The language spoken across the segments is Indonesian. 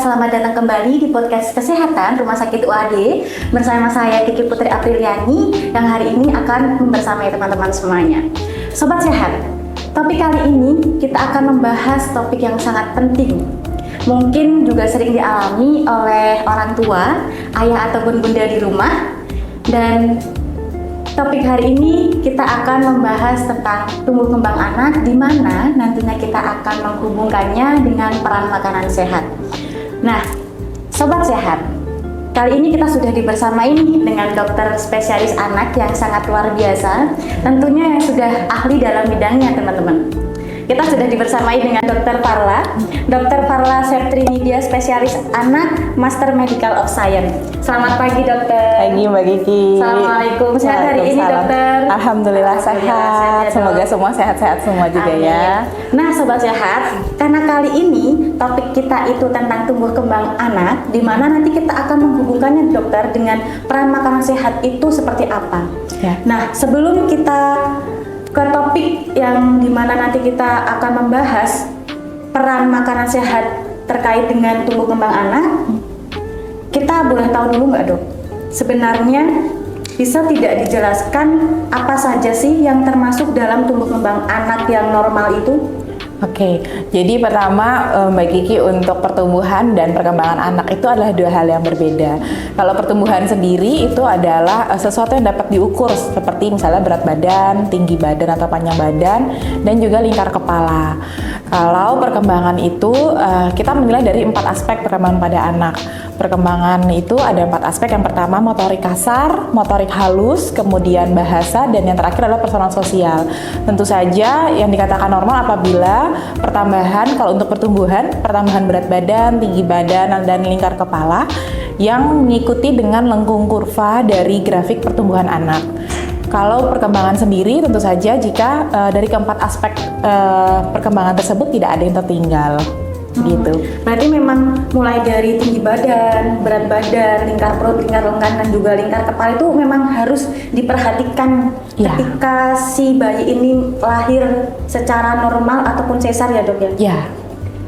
selamat datang kembali di podcast Kesehatan Rumah Sakit UAD bersama saya Kiki Putri Apriliani yang hari ini akan membersamai teman-teman semuanya. Sobat Sehat, topik kali ini kita akan membahas topik yang sangat penting. Mungkin juga sering dialami oleh orang tua, ayah ataupun bunda di rumah. Dan topik hari ini kita akan membahas tentang tumbuh kembang anak, di mana nantinya kita akan menghubungkannya dengan peran makanan sehat. Nah, Sobat Sehat, kali ini kita sudah dibersamai dengan dokter spesialis anak yang sangat luar biasa, tentunya yang sudah ahli dalam bidangnya teman-teman. Kita sudah dibersamai dengan Dr. Parla Septrimedia, spesialis anak, Master Medical of Science. Selamat pagi dokter. Pagi Mbak Kiki. Assalamualaikum. Sehat hari ini dokter? Alhamdulillah sehat. Semoga semua sehat-sehat semua juga. Amin. Ya. Nah Sobat Sehat, karena kali ini topik kita itu tentang tumbuh kembang anak, di mana nanti kita akan menghubungkannya dokter dengan peran makanan sehat itu seperti apa. Ya. Nah sebelum kita ke topik yang dimana nanti kita akan membahas peran makanan sehat terkait dengan tumbuh kembang anak, kita boleh tahu dulu nggak dok? Sebenarnya bisa tidak dijelaskan apa saja sih yang termasuk dalam tumbuh kembang anak yang normal itu? Oke, jadi pertama Mbak Kiki, untuk pertumbuhan dan perkembangan anak itu adalah dua hal yang berbeda. Kalau pertumbuhan sendiri itu adalah sesuatu yang dapat diukur, seperti misalnya berat badan, tinggi badan atau panjang badan, dan juga lingkar kepala. Kalau perkembangan itu kita menilai dari 4 aspek perkembangan pada anak. Perkembangan itu ada 4 aspek. Yang pertama motorik kasar, motorik halus, kemudian bahasa, dan yang terakhir adalah personal sosial. Tentu saja yang dikatakan normal apabila pertambahan, kalau untuk pertumbuhan, pertambahan berat badan, tinggi badan, dan lingkar kepala yang mengikuti dengan lengkung kurva dari grafik pertumbuhan anak. Kalau perkembangan sendiri tentu saja jika dari keempat aspek perkembangan tersebut tidak ada yang tertinggal. Gitu. Berarti memang mulai dari tinggi badan, berat badan, lingkar perut, lingkar lengan, dan juga lingkar kepala itu memang harus diperhatikan ketika si bayi ini lahir secara normal ataupun sesar ya dok ya? Ya.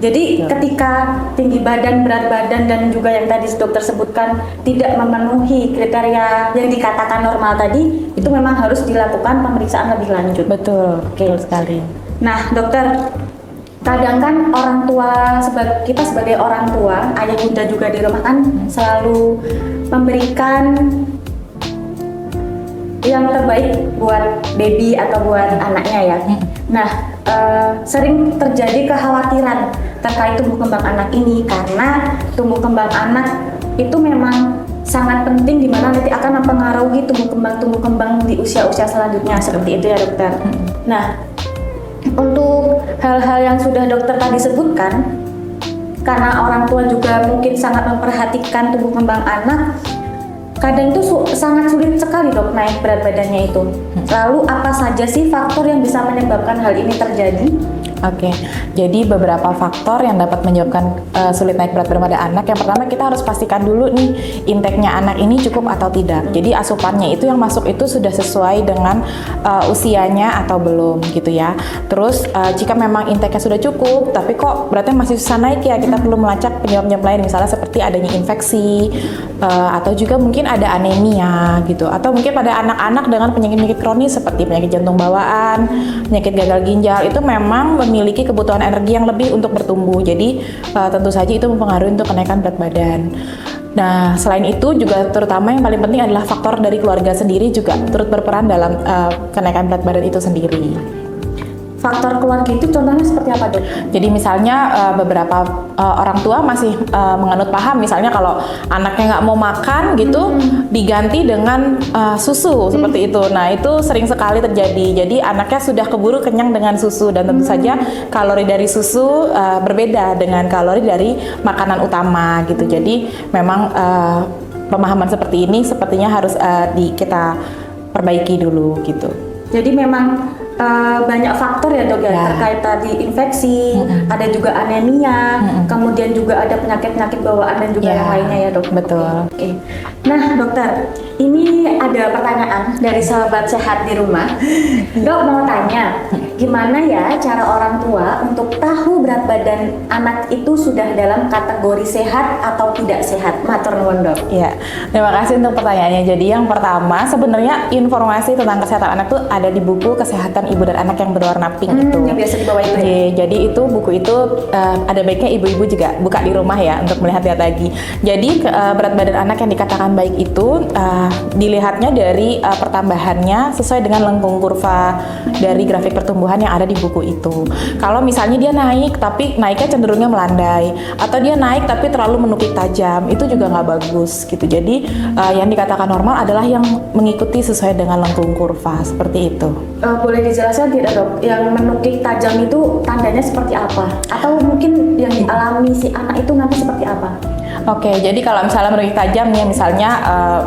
Jadi ketika tinggi badan, berat badan, dan juga yang tadi dokter sebutkan tidak memenuhi kriteria yang dikatakan normal tadi, itu memang harus dilakukan pemeriksaan lebih lanjut. Betul, betul sekali. Nah dokter, kadang kan orang tua, kita sebagai orang tua, ayah bunda juga di rumah kan selalu memberikan yang terbaik buat baby atau buat anaknya ya. Nah, sering terjadi kekhawatiran terkait tumbuh kembang anak ini, karena tumbuh kembang anak itu memang sangat penting, di mana nanti akan mempengaruhi tumbuh kembang di usia-usia selanjutnya, seperti itu ya dokter. Nah, untuk hal-hal yang sudah dokter tadi sebutkan, karena orang tua juga mungkin sangat memperhatikan tumbuh kembang anak, kadang itu sangat sulit sekali dok naik berat badannya itu. Lalu apa saja sih faktor yang bisa menyebabkan hal ini terjadi? Oke, jadi beberapa faktor yang dapat menyebabkan sulit naik berat badan pada anak. Yang pertama, kita harus pastikan dulu nih intake-nya anak ini cukup atau tidak. Jadi asupannya itu yang masuk itu sudah sesuai dengan usianya atau belum gitu ya. Terus jika memang intake-nya sudah cukup tapi kok beratnya masih susah naik ya, kita perlu melacak penyebab-penyebab lain, misalnya seperti adanya infeksi atau juga mungkin ada anemia gitu, atau mungkin pada anak-anak dengan penyakit-penyakit kronis seperti penyakit jantung bawaan, penyakit gagal ginjal, itu memang memiliki kebutuhan energi yang lebih untuk bertumbuh. Jadi tentu saja itu mempengaruhi untuk kenaikan berat badan. Nah, selain itu juga terutama yang paling penting adalah faktor dari keluarga sendiri juga turut berperan dalam kenaikan berat badan itu sendiri. Faktor keluarga itu contohnya seperti apa dok? Jadi misalnya beberapa orang tua masih menganut paham, misalnya kalau anaknya nggak mau makan gitu, diganti dengan susu seperti itu. Nah itu sering sekali terjadi. Jadi anaknya sudah keburu kenyang dengan susu, dan tentu saja kalori dari susu berbeda dengan kalori dari makanan utama gitu. Jadi memang pemahaman seperti ini sepertinya harus kita perbaiki dulu gitu. Jadi memang banyak faktor ya dok ya, terkait tadi infeksi, ada juga anemia, kemudian juga ada penyakit-penyakit bawaan dan juga yang lainnya ya dok. Betul. Oke. Nah dokter, Ini ada pertanyaan dari sahabat sehat di rumah. Dok mau tanya, gimana ya cara orang tua untuk tahu berat badan anak itu sudah dalam kategori sehat atau tidak sehat? Matur nuwun dok. Ya, terima kasih untuk pertanyaannya. Jadi yang pertama, sebenarnya informasi tentang kesehatan anak tuh ada di buku Kesehatan Ibu dan Anak yang berwarna pink itu. Yang biasa dibawa itu ya? Jadi itu buku itu ada baiknya ibu-ibu juga buka di rumah ya untuk melihat-lihat lagi. Jadi berat badan anak yang dikatakan baik itu dilihatnya dari pertambahannya sesuai dengan lengkung kurva dari grafik pertumbuhan yang ada di buku itu. Kalau misalnya dia naik tapi naiknya cenderungnya melandai, atau dia naik tapi terlalu menukik tajam, itu juga nggak bagus gitu. Jadi yang dikatakan normal adalah yang mengikuti sesuai dengan lengkung kurva seperti itu. Boleh dijelaskan tidak dok, yang menukik tajam itu tandanya seperti apa? Atau mungkin yang dialami si anak itu nanti seperti apa? Oke, jadi kalau misalnya menukik tajam nih, misalnya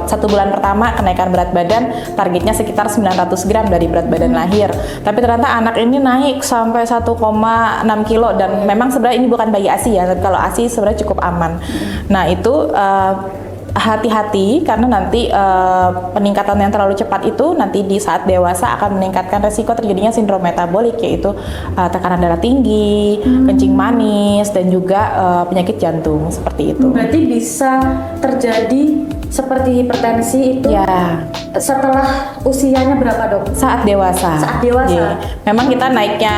1 bulan pertama kenaikan berat badan targetnya sekitar 900 gram dari berat badan lahir, tapi ternyata anak ini naik sampai 1,6 kilo dan memang sebenarnya ini bukan bayi ASI ya, tapi kalau ASI sebenarnya cukup aman. Nah itu hati-hati karena nanti peningkatan yang terlalu cepat itu nanti di saat dewasa akan meningkatkan resiko terjadinya sindrom metabolik, yaitu tekanan darah tinggi, kencing manis, dan juga penyakit jantung seperti itu. Berarti bisa terjadi seperti hipertensi itu Ya, setelah usianya berapa dok? saat dewasa. Saat dewasa. Iya. Memang kita naiknya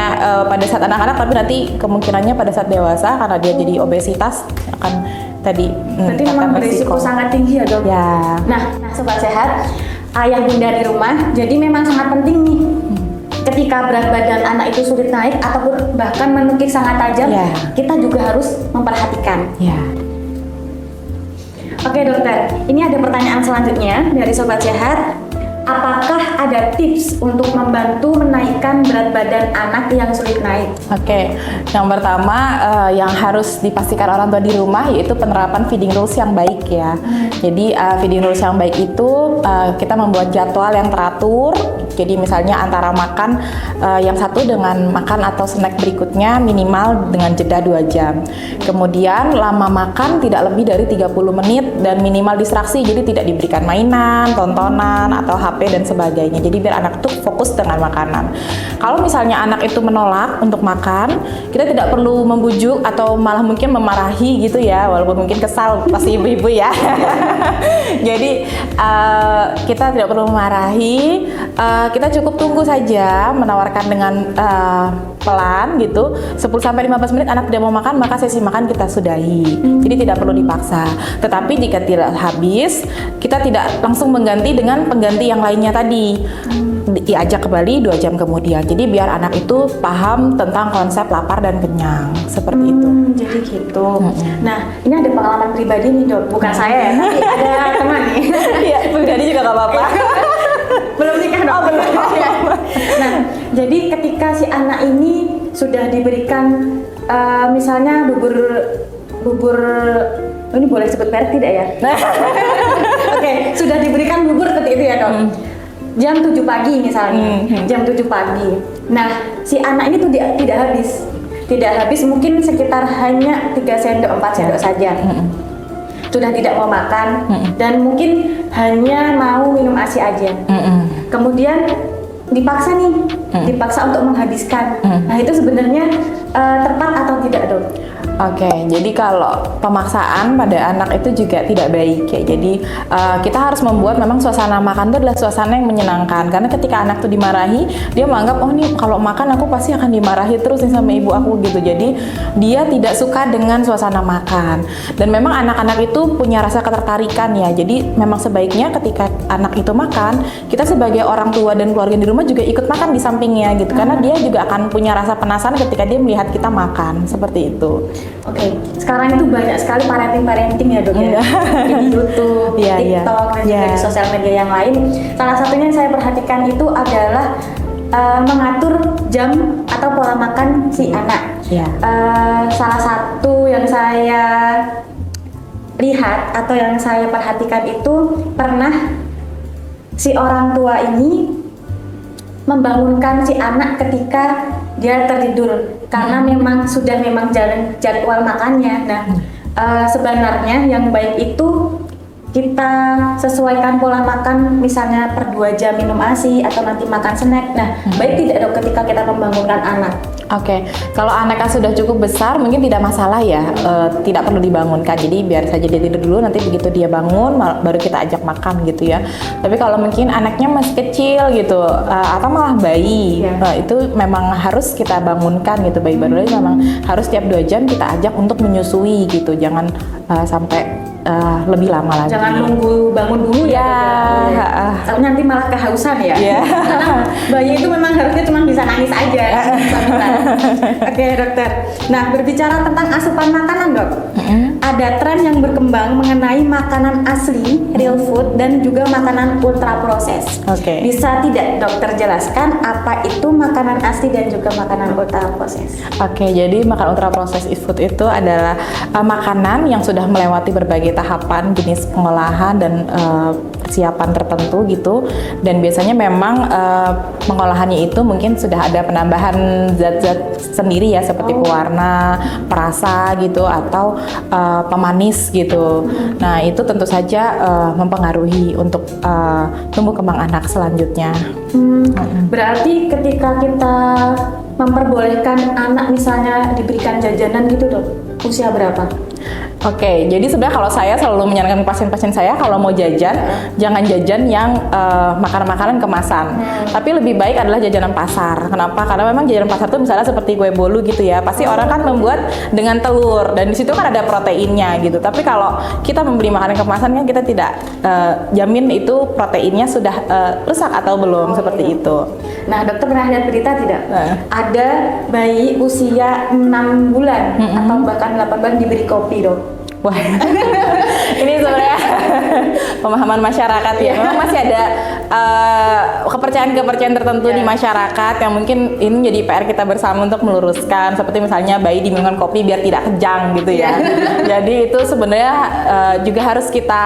pada saat anak-anak, tapi nanti kemungkinannya pada saat dewasa karena dia jadi obesitas akan tadi Berarti memang berisiko sangat tinggi ya dok? Ya. Nah sobat sehat, ayah bunda di rumah, jadi memang sangat penting nih ketika berat badan anak itu sulit naik ataupun bahkan menukik sangat tajam, Ya. kita juga harus memperhatikan. Ya. Oke dokter, ini ada pertanyaan selanjutnya dari sobat sehat. Apakah ada tips untuk membantu menaikkan berat badan anak yang sulit naik? Oke, yang pertama yang harus dipastikan orang tua di rumah yaitu penerapan feeding rules yang baik ya. Jadi feeding rules yang baik itu kita membuat jadwal yang teratur. Jadi misalnya antara makan yang satu dengan makan atau snack berikutnya minimal dengan jeda 2 jam. Kemudian lama makan tidak lebih dari 30 menit dan minimal distraksi, jadi tidak diberikan mainan, tontonan, atau HP dan sebagainya. Jadi biar anak itu fokus dengan makanan. Kalau misalnya anak itu menolak untuk makan, kita tidak perlu membujuk atau malah mungkin memarahi gitu ya, walaupun mungkin kesal pasti ibu-ibu ya. Jadi kita tidak perlu memarahi, kita cukup tunggu saja, menawarkan dengan pelan gitu, 10-15 menit anak tidak mau makan, maka sesi makan kita sudahi. Jadi tidak perlu dipaksa. Tetapi jika tidak habis, kita tidak langsung mengganti dengan pengganti yang lainnya tadi. Diajak kembali 2 jam kemudian. Jadi biar anak itu paham tentang konsep lapar dan kenyang, seperti itu. Jadi gitu. Nah, ini ada pengalaman pribadi nih dok, bukan saya ya, tapi ada teman nih. Iya, pribadi juga nggak apa-apa. Belum nikah dok. belum. Nah, jadi ketika si anak ini sudah diberikan misalnya bubur ini boleh sebut merek tidak ya? Oke, sudah diberikan bubur seperti itu ya dok. Jam 7 pagi misalnya, jam 7 pagi. Nah, si anak ini tuh tidak habis. Tidak habis, mungkin sekitar hanya 3 sendok, 4 sendok saja. Sudah tidak mau makan dan mungkin hanya mau minum ASI aja. Kemudian dipaksa nih, dipaksa untuk menghabiskan. Nah, itu sebenarnya tepat atau tidak dok? Oke, jadi kalau pemaksaan pada anak itu juga tidak baik ya. Jadi kita harus membuat memang suasana makan itu adalah suasana yang menyenangkan. Karena ketika anak tuh dimarahi, dia menganggap oh nih kalau makan aku pasti akan dimarahi terus nih sama ibu aku gitu. Jadi dia tidak suka dengan suasana makan. Dan memang anak-anak itu punya rasa ketertarikan ya. Jadi memang sebaiknya ketika anak itu makan, kita sebagai orang tua dan keluarga di rumah juga ikut makan di sampingnya gitu. Karena dia juga akan punya rasa penasaran ketika dia melihat kita makan seperti itu. Oke, sekarang itu banyak sekali parenting ya dok ya, di YouTube, TikTok, dan juga di sosial media yang lain. Salah satunya yang saya perhatikan itu adalah mengatur jam atau pola makan si anak. Salah satu yang saya lihat atau yang saya perhatikan itu pernah si orang tua ini membangunkan si anak ketika dia tertidur karena memang sudah jadwal makannya. Nah, sebenarnya yang baik itu kita sesuaikan pola makan, misalnya per 2 jam minum ASI atau nanti makan snack. Nah, baik tidak dok ketika kita membangunkan anak? Oke, kalau anaknya sudah cukup besar mungkin tidak masalah ya, tidak perlu dibangunkan. Jadi biar saja dia tidur dulu, nanti begitu dia bangun baru kita ajak makan gitu ya. Tapi kalau mungkin anaknya masih kecil gitu, atau malah bayi, itu memang harus kita bangunkan gitu. Bayi baru lahir memang harus tiap 2 jam kita ajak untuk menyusui gitu. Jangan sampai lebih lama lagi. Jangan nunggu bangun dulu ya. Tapi nanti malah kehausan ya. Karena bayi itu memang harusnya cuma bisa nangis aja. Oke dokter. Nah berbicara tentang asupan makanan dok, ada tren yang berkembang mengenai makanan asli, real food dan juga makanan ultra proses. Bisa tidak dokter jelaskan apa itu makanan asli dan juga makanan ultra proses? Oke, jadi makanan ultra proses food itu adalah makanan yang sudah melewati berbagai tahapan jenis pengolahan dan persiapan tertentu gitu, dan biasanya memang pengolahannya itu mungkin sudah ada penambahan zat-zat sendiri ya, seperti pewarna, perasa gitu, atau pemanis gitu. Nah itu tentu saja mempengaruhi untuk tumbuh kembang anak selanjutnya. Berarti ketika kita memperbolehkan anak misalnya diberikan jajanan gitu dok, usia berapa? Oke, jadi sebenarnya kalau saya selalu menyarankan pasien-pasien saya kalau mau jajan, jangan jajan yang makanan-makanan kemasan. Tapi lebih baik adalah jajanan pasar. Kenapa? Karena memang jajanan pasar itu misalnya seperti kue bolu gitu ya, pasti orang kan membuat dengan telur dan di situ kan ada proteinnya gitu. Tapi kalau kita membeli makanan kemasan kan kita tidak jamin itu proteinnya sudah rusak atau belum, seperti itu. Nah, dokter pernah lihat berita tidak? Ada bayi usia 6 bulan atau bahkan 8 bulan diberi kopi, dok. Wah, ini sebenarnya pemahaman masyarakat ya. Memang masih ada kepercayaan-kepercayaan tertentu di masyarakat yang mungkin ini jadi PR kita bersama untuk meluruskan. Seperti misalnya bayi diminumkan kopi biar tidak kejang gitu ya. Jadi itu sebenarnya juga harus kita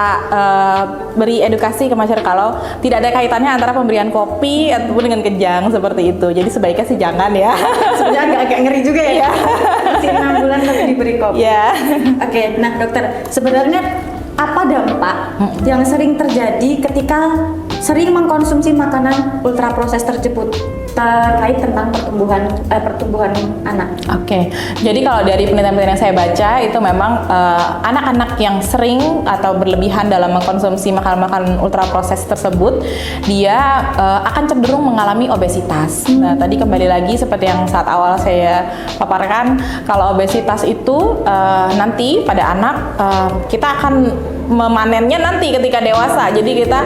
beri edukasi ke masyarakat kalau tidak ada kaitannya antara pemberian kopi ataupun dengan kejang seperti itu. Jadi sebaiknya sih jangan ya. Sebenarnya agak ngeri juga ya. Masih 6 bulan tapi diberi kopi. Oke, nah dokter, sebenarnya apa dampak yang sering terjadi ketika sering mengkonsumsi makanan ultra proses tersebut terkait tentang pertumbuhan anak? Oke, jadi kalau dari penelitian-penelitian yang saya baca itu memang anak-anak yang sering atau berlebihan dalam mengkonsumsi makanan-makanan ultra proses tersebut, dia akan cenderung mengalami obesitas. Nah, tadi kembali lagi seperti yang saat awal saya paparkan, kalau obesitas itu nanti pada anak kita akan memanennya nanti ketika dewasa. Jadi kita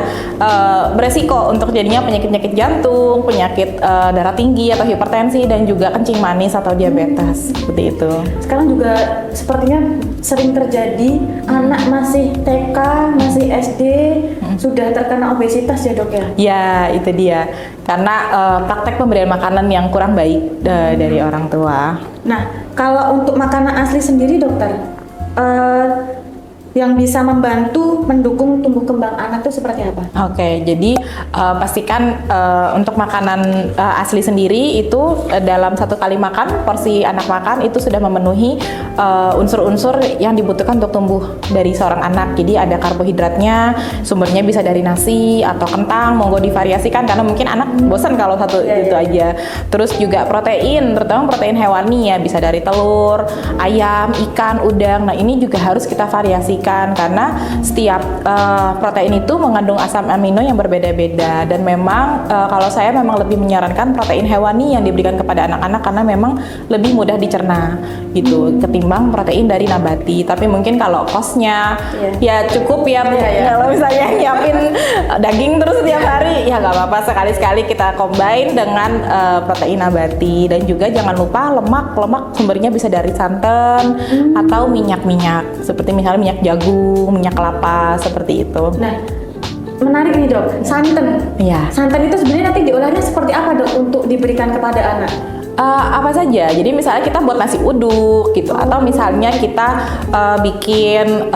beresiko untuk jadinya penyakit-penyakit jantung, penyakit darah tinggi atau hipertensi, dan juga kencing manis atau diabetes, seperti itu. Sekarang juga sepertinya sering terjadi anak masih TK, masih SD sudah terkena obesitas ya dok ya? Ya, itu dia. Karena praktek pemberian makanan yang kurang baik dari orang tua. Nah, kalau untuk makanan asli sendiri dokter, yang bisa membantu mendukung tumbuh kembang anak itu seperti apa? Oke, jadi pastikan untuk makanan asli sendiri itu dalam satu kali makan, porsi anak makan itu sudah memenuhi unsur-unsur yang dibutuhkan untuk tumbuh dari seorang anak. Jadi ada karbohidratnya, sumbernya bisa dari nasi atau kentang, monggo divariasikan karena mungkin anak bosan kalau satu itu aja. Terus juga protein, terutama protein hewani ya, bisa dari telur, ayam, ikan, udang. Nah ini juga harus kita variasikan karena setiap protein itu mengandung asam amino yang berbeda-beda, dan memang kalau saya memang lebih menyarankan protein hewani yang diberikan kepada anak-anak karena memang lebih mudah dicerna gitu ketimbang protein dari nabati. Tapi mungkin kalau kosnya ya cukup ya, kalau misalnya nyiapin daging terus setiap hari ya nggak apa-apa, sekali-sekali kita combine dengan protein nabati. Dan juga jangan lupa lemak sumbernya bisa dari santan atau minyak-minyak seperti misalnya minyak jagung, minyak kelapa, seperti itu. Nah, menarik nih dok, santan. Iya. Santan itu sebenarnya nanti diolahnya seperti apa dok untuk diberikan kepada anak? Apa saja, jadi misalnya kita buat nasi uduk gitu, atau misalnya kita bikin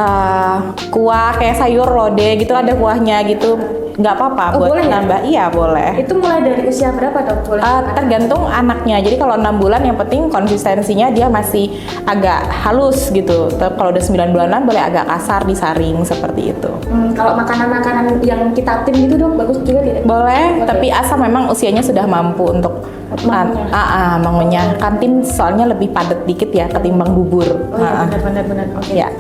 kuah kayak sayur lodeh gitu, ada kuahnya gitu. nggak apa-apa buat boleh ya? nambah. Iya boleh. Itu mulai dari usia berapa dok? Boleh? Tergantung anaknya. Jadi kalau 6 bulan yang penting konsistensinya dia masih agak halus gitu. Kalau udah 9 bulanan boleh agak kasar disaring seperti itu. Kalau makanan-makanan yang kita tim gitu dok, bagus juga tidak? Boleh, tapi asal memang usianya sudah mampu untuk mengunyah. Kan tim soalnya lebih padat dikit ya ketimbang bubur. Oh iya benar. Oke. Ya.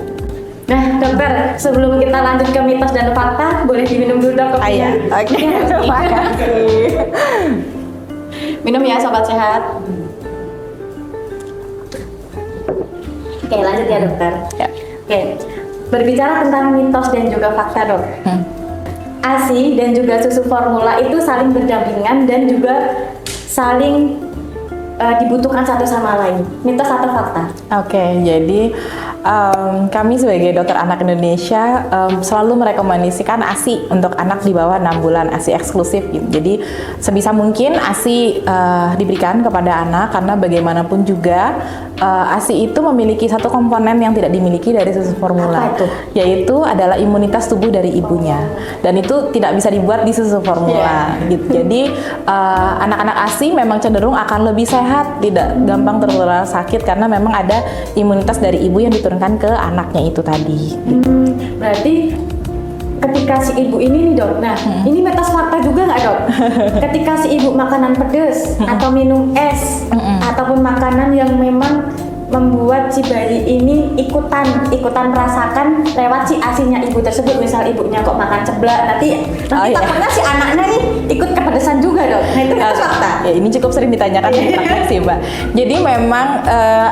Nah dokter, sebelum kita lanjut ke mitos dan fakta, boleh diminum dulu dok kopinya. Oke. Terima kasih. Minum ya sobat sehat. Oke lanjut ya dokter. Ya. Oke, berbicara tentang mitos dan juga fakta dok. ASI dan juga susu formula itu saling berdampingan dan juga saling dibutuhkan satu sama lain. Mitos atau fakta? Oke, jadi kami sebagai dokter anak Indonesia selalu merekomendasikan ASI untuk anak di bawah 6 bulan, ASI eksklusif gitu. Jadi sebisa mungkin ASI diberikan kepada anak karena bagaimanapun juga ASI itu memiliki satu komponen yang tidak dimiliki dari susu formula. Apa itu? Yaitu adalah imunitas tubuh dari ibunya. Dan itu tidak bisa dibuat di susu formula gitu. Jadi anak-anak ASI memang cenderung akan lebih sehat, tidak gampang tertular sakit karena memang ada imunitas dari ibu yang diturunkan ke anaknya itu tadi. Berarti ketika si ibu ini nih dok, nah ini mitos fakta juga nggak dok? Ketika si ibu makanan pedas atau minum es ataupun makanan yang memang membuat si bayi ini ikutan merasakan lewat si asinya ibu tersebut, misal ibunya kok makan seblak, nanti takutnya si anaknya nih ikut kepedesan juga dok. Nah itu fakta. Ya, ini cukup sering ditanyakan di praktek sih mbak. Jadi memang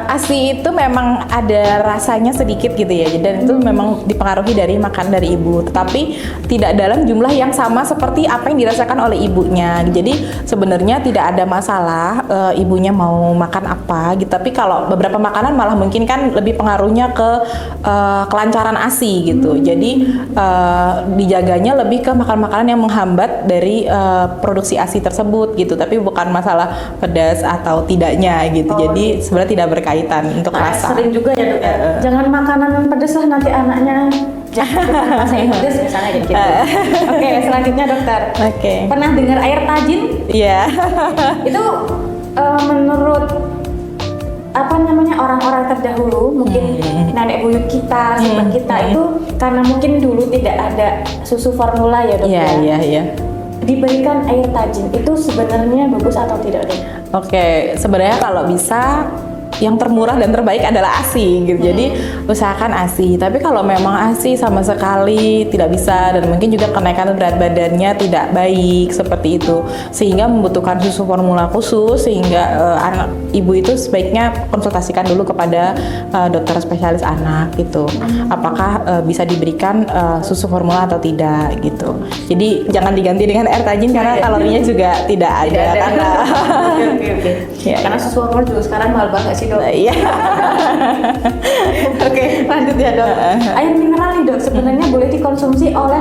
ASI itu memang ada rasanya sedikit gitu ya, dan itu memang dipengaruhi dari makan dari ibu, tetapi tidak dalam jumlah yang sama seperti apa yang dirasakan oleh ibunya. Jadi sebenarnya tidak ada masalah ibunya mau makan apa gitu, tapi kalau beberapa makanan malah mungkin kan lebih pengaruhnya ke kelancaran ASI gitu. Jadi dijaganya lebih ke makanan-makanan yang menghambat dari produksi ASI tersebut gitu, tapi bukan masalah pedas atau tidaknya gitu. Jadi sebenarnya tidak berkaitan untuk rasa. Sering juga ya dok. Jangan makanan pedas lah nanti anaknya rasa pedas misalnya gitu. Oke, selanjutnya dokter. Pernah dengar air tajin? Iya. Itu menurut orang-orang terdahulu, mungkin nenek buyut kita, sahabat kita itu karena mungkin dulu tidak ada susu formula ya dok. Iya. Diberikan air tajin itu sebenarnya bagus atau tidak dok? Oke, sebenarnya kalau bisa yang termurah dan terbaik adalah ASI gitu. Jadi usahakan ASI. Tapi kalau memang ASI sama sekali tidak bisa dan mungkin juga kenaikan berat badannya tidak baik seperti itu, sehingga membutuhkan susu formula khusus, sehingga anak ibu itu sebaiknya konsultasikan dulu kepada dokter spesialis anak gitu. Apakah bisa diberikan susu formula atau tidak gitu. Jadi jangan diganti dengan air tajin karena kalorinya juga tidak ada. Karena Ya, karena susu formula juga sekarang mahal banget sih dok. Iya. Oke, lanjut ya dok. Air mineral nih dok, sebenarnya boleh dikonsumsi oleh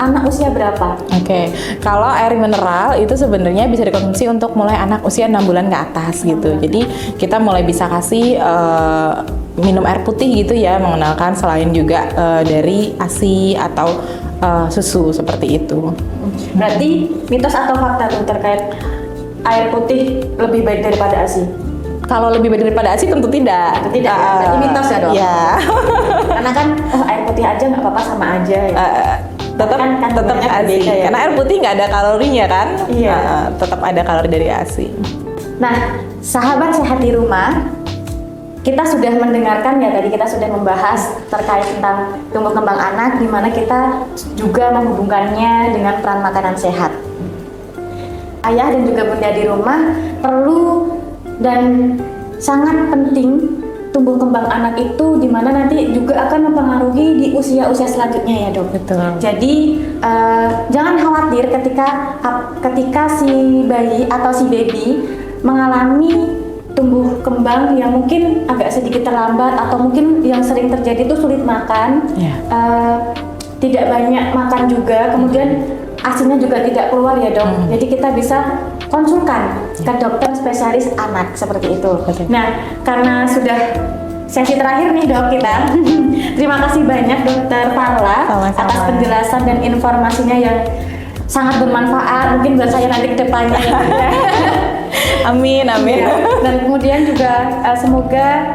anak usia berapa? Oke, kalau air mineral itu sebenarnya bisa dikonsumsi untuk mulai anak usia 6 bulan ke atas gitu. Jadi kita mulai bisa kasih minum air putih gitu ya, mengenalkan selain juga dari ASI atau susu seperti itu. Berarti mitos atau fakta tuh terkait air putih lebih baik daripada ASI? Kalau lebih baik daripada ASI tentu tidak. Tidak, berarti mitos ya dok? Iya. Karena kan air putih aja nggak apa-apa sama aja ya. Tetap ASI ya. karena air putih nggak ada kalorinya kan. Iya. Tetap ada kalori dari ASI. Nah, sahabat sehat di rumah, kita sudah mendengarkan ya, tadi kita sudah membahas terkait tentang tumbuh kembang anak, di mana kita juga menghubungkannya dengan peran makanan sehat. Ayah dan juga bunda di rumah perlu dan sangat penting tumbuh kembang anak itu, di mana nanti juga akan mempengaruhi di usia-usia selanjutnya ya dok. Betul. Jadi jangan khawatir ketika si bayi atau si baby mengalami tumbuh kembang yang mungkin agak sedikit terlambat, atau mungkin yang sering terjadi itu sulit makan, tidak banyak makan juga, kemudian ASINya juga tidak keluar ya dok. Jadi kita bisa konsulkan ke dokter spesialis anak seperti itu. Nah, karena sudah sesi terakhir nih dok kita, terima kasih banyak dokter Parla atas penjelasan dan informasinya yang sangat bermanfaat mungkin buat saya nanti ke depannya ya. Amin, amin. Dan kemudian juga semoga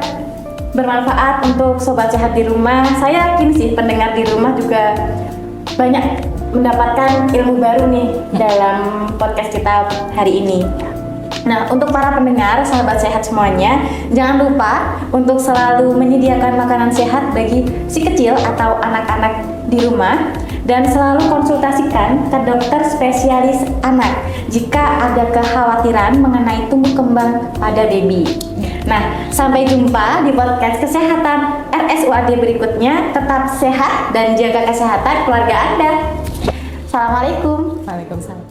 bermanfaat untuk sobat sehat di rumah. Saya yakin sih pendengar di rumah juga banyak mendapatkan ilmu baru nih dalam podcast kita hari ini. Nah, untuk para pendengar, sahabat sehat semuanya, jangan lupa untuk selalu menyediakan makanan sehat bagi si kecil atau anak-anak di rumah dan selalu konsultasikan ke dokter spesialis anak jika ada kekhawatiran mengenai tumbuh kembang pada baby. Nah, sampai jumpa di podcast kesehatan RSUAD berikutnya. Tetap sehat dan jaga kesehatan keluarga Anda. Assalamualaikum. Waalaikumsalam.